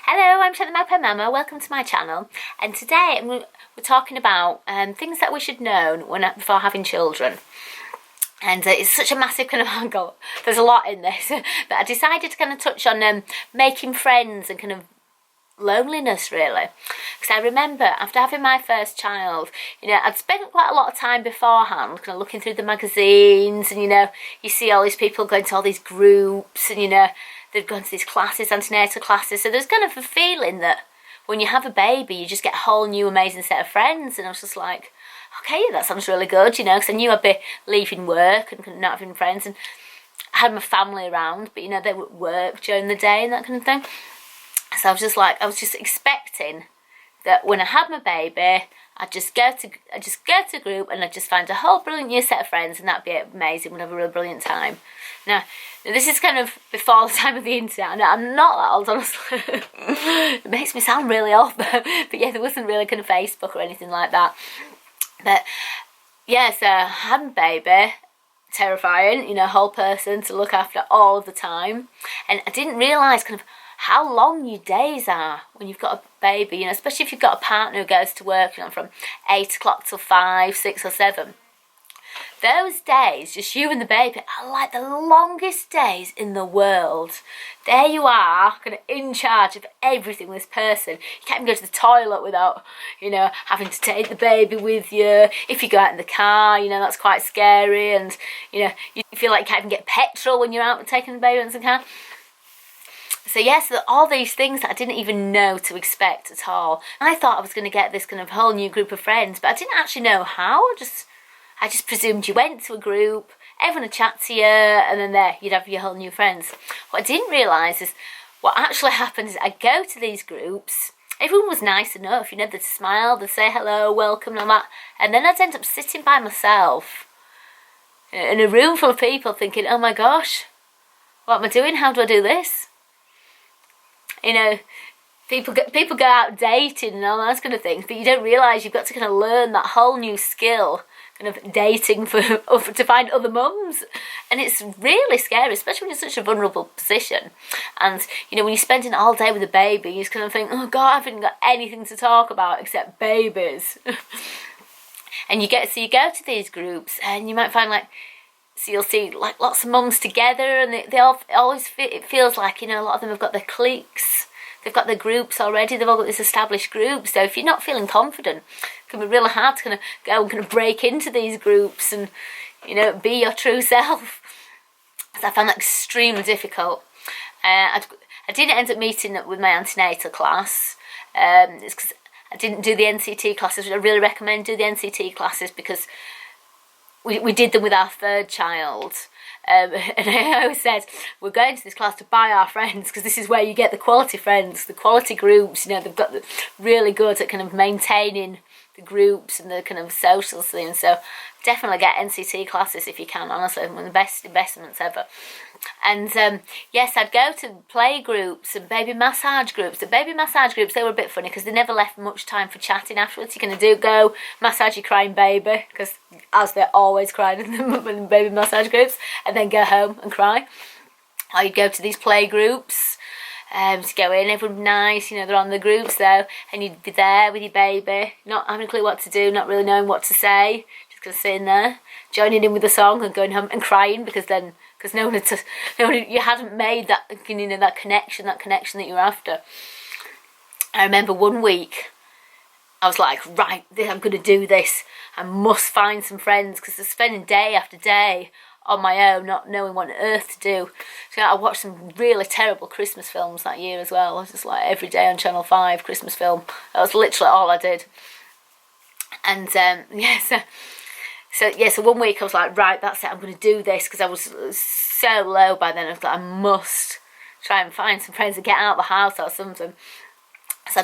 Hello, I'm the Magpie Mama. Welcome to my channel. And today we're talking about things that we should know before having children. And it's such a massive kind of angle. There's a lot in this, but I decided to kind of touch on making friends and kind of loneliness, really. Because I remember after having my first child, I'd spent quite a lot of time beforehand kind of looking through the magazines, and you see all these people going to all these groups, and they've gone to these classes, antenatal classes. So there's kind of a feeling that when you have a baby, you just get a whole new amazing set of friends. And I was just like, okay, that sounds really good, because I knew I'd be leaving work and not having friends. And I had my family around, but they would work during the day and that kind of thing. So I was just expecting that when I had my baby, I'd just go to a group and I'd just find a whole brilliant new set of friends, and that'd be amazing. We'd have a real brilliant time. Now, this is kind of before the time of the internet. I'm not that old, honestly. It makes me sound really old, but yeah, there wasn't really kind of Facebook or anything like that. But yeah, so I had my baby. Terrifying, whole person to look after all of the time. And I didn't realise kind of how long your days are when you've got a baby, especially if you've got a partner who goes to work, from 8 o'clock till 5, 6 or 7. Those days, just you and the baby, are like the longest days in the world. There you are, kind of in charge of everything with this person. You can't even go to the toilet without, having to take the baby with you. If you go out in the car, that's quite scary. And, you feel like you can't even get petrol when you're out taking the baby in the car. So yes, all these things that I didn't even know to expect at all. I thought I was going to get this kind of whole new group of friends, but I didn't actually know how. I just presumed you went to a group, everyone would chat to you, and then there, you'd have your whole new friends. What I didn't realise is what actually happened is I'd go to these groups, everyone was nice enough, they'd smile, they'd say hello, welcome, and all that, and then I'd end up sitting by myself in a room full of people thinking, oh my gosh, what am I doing? How do I do this? People go out dating and all that kind of things, but you don't realise you've got to kind of learn that whole new skill, kind of dating to find other mums. And it's really scary, especially when you're in such a vulnerable position. And, when you're spending all day with a baby, you just kind of think, oh God, I haven't got anything to talk about except babies. And you go to these groups and you might find so you'll see lots of mums together, and they all always it feels like a lot of them have got their cliques, they've got their groups already, they've all got this established group. So if you're not feeling confident, it can be really hard to kind of go and kind of break into these groups and be your true self. So I found that extremely difficult. I didn't end up meeting with my antenatal class. It's because I didn't do the NCT classes. I really recommend do the NCT classes because we did them with our third child. And I always said, we're going to this class to buy our friends, because this is where you get the quality friends, the quality groups. They've got really good at kind of maintaining the groups and the kind of social scene. So definitely get NCT classes if you can, honestly, one of the best investments ever. And yes, I'd go to play groups and baby massage groups. The baby massage groups, they were a bit funny because they never left much time for chatting afterwards. You're going to go massage your crying baby, because as they're always crying in the baby massage groups, and then go home and cry. Or you'd go to these play groups to go in, everyone nice, they're on the groups though, and you'd be there with your baby, not having a clue what to do, not really knowing what to say, just kind of sitting there, joining in with the song and going home and crying because you hadn't made that, that connection that you're after. I remember one week, I was like, right, I'm going to do this. I must find some friends, because I was spending day after day on my own, not knowing what on earth to do. So I watched some really terrible Christmas films that year as well. I was just every day on Channel 5, Christmas film. That was literally all I did. And so one week I was like, right, that's it, I'm going to do this, because I was so low by then. I was like, I must try and find some friends and get out of the house or something. So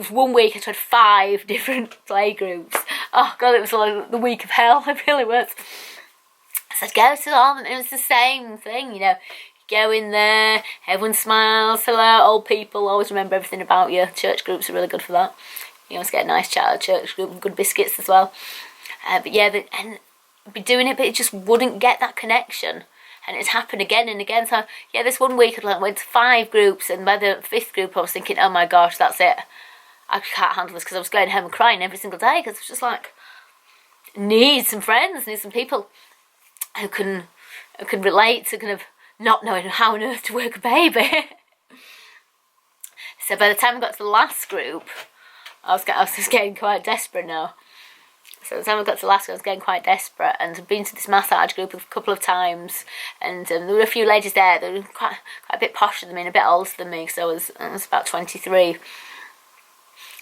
one week I tried 5 different play groups. Oh God, it was like the week of hell, it really was. So I'd go to all of them, and it was the same thing, you go in there, everyone smiles, hello, old people, always remember everything about you. Church groups are really good for that. You always get a nice chat at a church group and good biscuits as well. But yeah, and I'd be doing it, but it just wouldn't get that connection. and it's happened again and again. So yeah, this one week I went to 5 groups, and by the 5th group I was thinking, oh my gosh, that's it, I can't handle this, because I was going home and crying every single day, because it was just like, need some friends, need some people who can relate to kind of not knowing how on earth to work a baby. So by the time I got to the last group, I was just getting quite desperate now. So by the time I got to the last group, I was getting quite desperate, and I'd been to this massage group a couple of times, and there were a few ladies there that were quite a bit posher than me and a bit older than me, because I was about 23.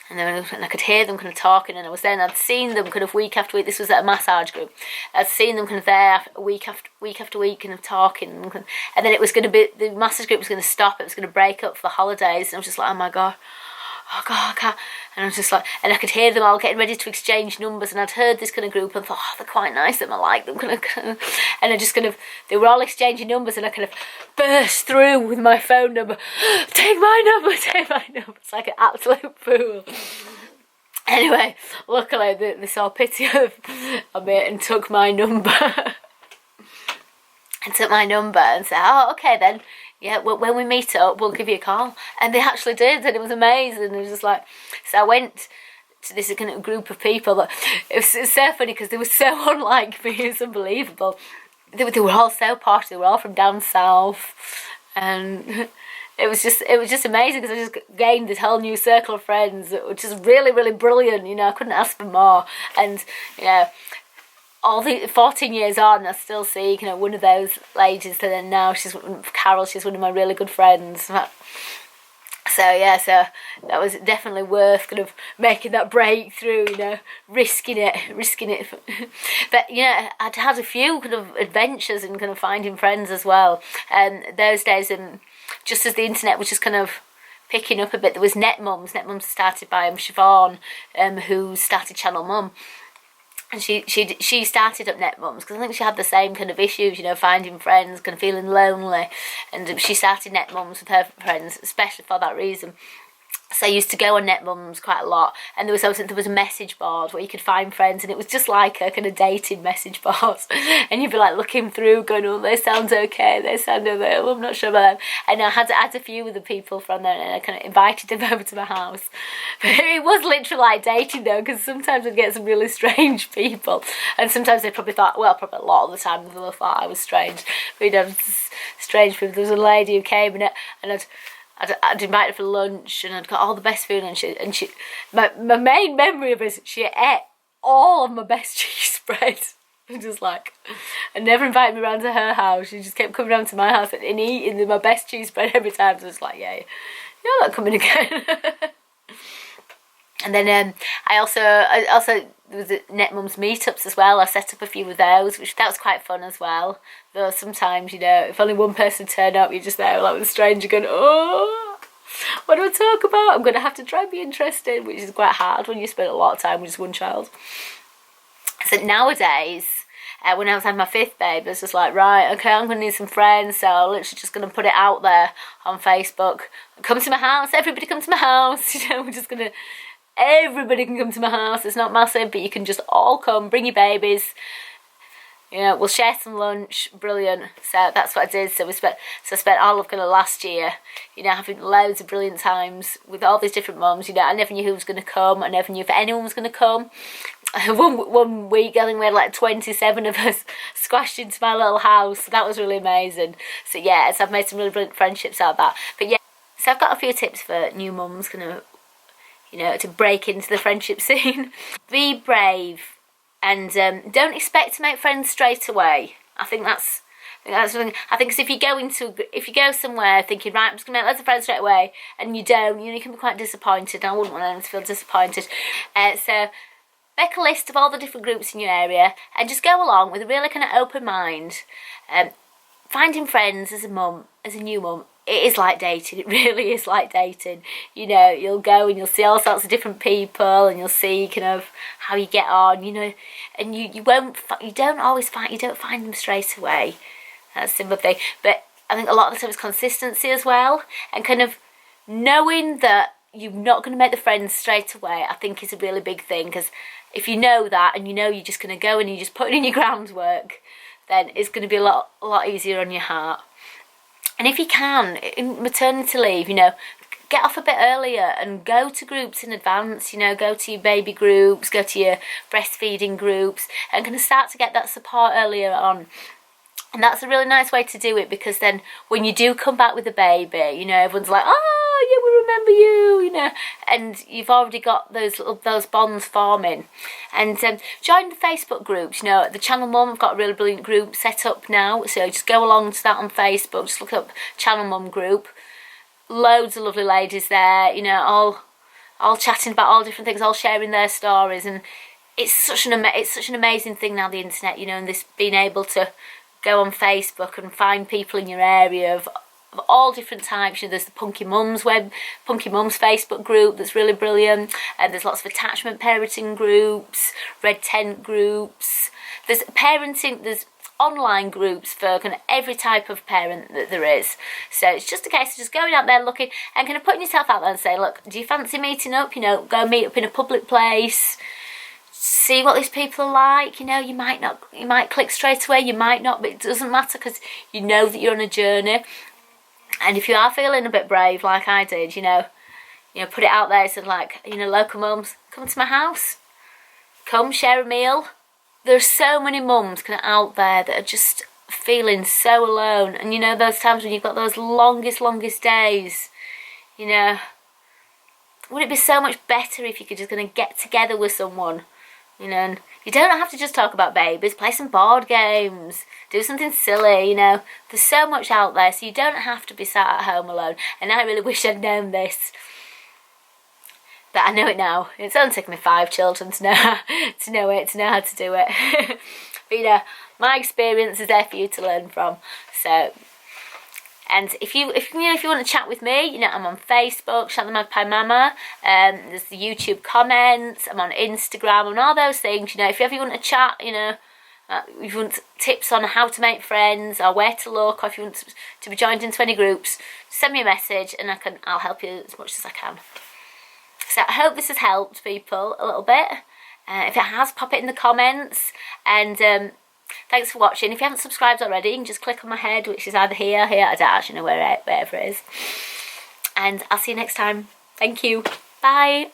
And I could hear them kind of talking, and I'd seen them kind of week after week. This was at a massage group. I'd seen them kind of there week after week kind of talking, and then it was going to be, the massage group was going to stop. It was going to break up for the holidays, and I was just like, oh my god, I can't. And I was just like, and I could hear them all getting ready to exchange numbers, and I'd heard this kind of group and thought, oh, they're quite nice, and I like them, and I just kind of, they were all exchanging numbers, and I kind of burst through with my phone number, take my number, it's like an absolute fool. Anyway, luckily they saw pity of me and took my number. And said, oh, okay then, yeah, when we meet up, we'll give you a call. And they actually did, and it was amazing. It was just like, so I went to this kind of group of people that, it was so funny, because they were so unlike me, it was unbelievable. They were all so posh, they were all from down south, and it was just amazing, because I just gained this whole new circle of friends, which is really, really brilliant. You know, I couldn't ask for more. And you know, all the 14 years on, I still see, you know, one of those ladies, and then now Carol, she's one of my really good friends. So yeah, so that was definitely worth kind of making that breakthrough, you know, risking it. But yeah, I'd had a few kind of adventures in kind of finding friends as well. And those days, just as the internet was just kind of picking up a bit, there was Net Mums. Net Mums started by Siobhan, who started Channel Mum. And she started up Net Mums because I think she had the same kind of issues, you know, finding friends, kind of feeling lonely. And she started Net Mums with her friends, especially for that reason. So I used to go on Net Mums quite a lot, and there was a message board where you could find friends, and it was just like a kind of dating message board. And you'd be like looking through, going, oh, they sound okay, they sound okay, I'm not sure about them. And I had a few of the people from there, and I kind of invited them over to my house. But it was literally like dating though, because sometimes I'd get some really strange people, and sometimes they probably thought, well, probably a lot of the time they thought I was strange. But you know, strange people. There was a lady who came, and I'd invite her for lunch, and I'd got all the best food, and she my main memory of her is she ate all of my best cheese bread. Just like, and never invited me around to her house. She just kept coming around to my house and eating my best cheese bread every time. So I was like, yeah, you're not coming again. And then I also there was Net Mums meetups as well. I set up a few of those, that was quite fun as well. Though sometimes, you know, if only one person turned up, you're just there like with a stranger going, oh, what do I talk about? I'm going to have to try and be interested, which is quite hard when you spend a lot of time with just one child. So nowadays, when I was having my 5th baby, I was just like, right, okay, I'm going to need some friends, so I'm literally just going to put it out there on Facebook. Come to my house, everybody come to my house. You know, we're just going to, everybody can come to my house. It's not massive, but you can just all come, bring your babies. You know, we'll share some lunch, brilliant. So that's what I did. So I spent all of kind of last year, you know, having loads of brilliant times with all these different mums. You know, I never knew who was going to come. I never knew if anyone was going to come. One week, I think we had like 27 of us squashed into my little house. That was really amazing. So yeah, so I've made some really brilliant friendships out of that. But yeah, so I've got a few tips for new mums, kind of, you know, to break into the friendship scene. Be brave. And don't expect to make friends straight away. I think that's something. I think because if you go somewhere thinking, right, I'm just gonna make loads of friends straight away, and you don't, you know, you can be quite disappointed. And I wouldn't want anyone to feel disappointed. So make a list of all the different groups in your area, and just go along with a really kind of open mind. Finding friends as a new mum. It is like dating. It really is like dating. You know, you'll go and you'll see all sorts of different people, and you'll see kind of how you get on. You know, and you don't find them straight away. That's a simple thing. But I think a lot of the time it's consistency as well, and kind of knowing that you're not going to make the friends straight away. I think is a really big thing, because if you know that, and you know you're just going to go and you're just putting in your groundwork, then it's going to be a lot easier on your heart. And if you can, in maternity leave, you know, get off a bit earlier and go to groups in advance, you know, go to your baby groups, go to your breastfeeding groups, and kind of start to get that support earlier on. And that's a really nice way to do it, because then when you do come back with a baby, you know, everyone's like, oh yeah, we remember you, you know, and you've already got those bonds forming. And join the Facebook groups, you know, the Channel Mum have got a really brilliant group set up now, so just go along to that on Facebook, just look up Channel Mum group. Loads of lovely ladies there, you know, all chatting about all different things, all sharing their stories. And it's such an amazing thing now, the internet, you know, and this being able to go on Facebook and find people in your area of all different types. You know, there's the Punky Mums Facebook group that's really brilliant, and there's lots of attachment parenting groups, red tent groups. There's parenting, there's online groups for kind of every type of parent that there is. So it's just a case of just going out there looking and kind of putting yourself out there and say, look, do you fancy meeting up? You know, go meet up in a public place. See what these people are like. You know, you might click straight away, you might not, but it doesn't matter, because you know that you're on a journey. And if you are feeling a bit brave like I did, you know, put it out there. So like, you know, local mums, come to my house, come share a meal. There are so many mums kind of out there that are just feeling so alone. And you know, those times when you've got those longest days, you know, would it be so much better if you could just kind of get together with someone? You know, and you don't have to just talk about babies. Play some board games, do something silly, you know. There's so much out there, so you don't have to be sat at home alone. And I really wish I'd known this, but I know it now. It's only taken me 5 children to know how to do it. But you know, my experience is there for you to learn from. So, and if you want to chat with me, you know, I'm on Facebook, Shout the Magpie Mama. There's the YouTube comments. I'm on Instagram and all those things. You know, if you ever want to chat, you know, if you want tips on how to make friends or where to look, or if you want to be joined into any groups, send me a message and I'll help you as much as I can. So I hope this has helped people a little bit. If it has, pop it in the comments. And thanks for watching. If you haven't subscribed already, you can just click on my head, which is either here, I don't actually know wherever it is. And I'll see you next time. Thank you. Bye.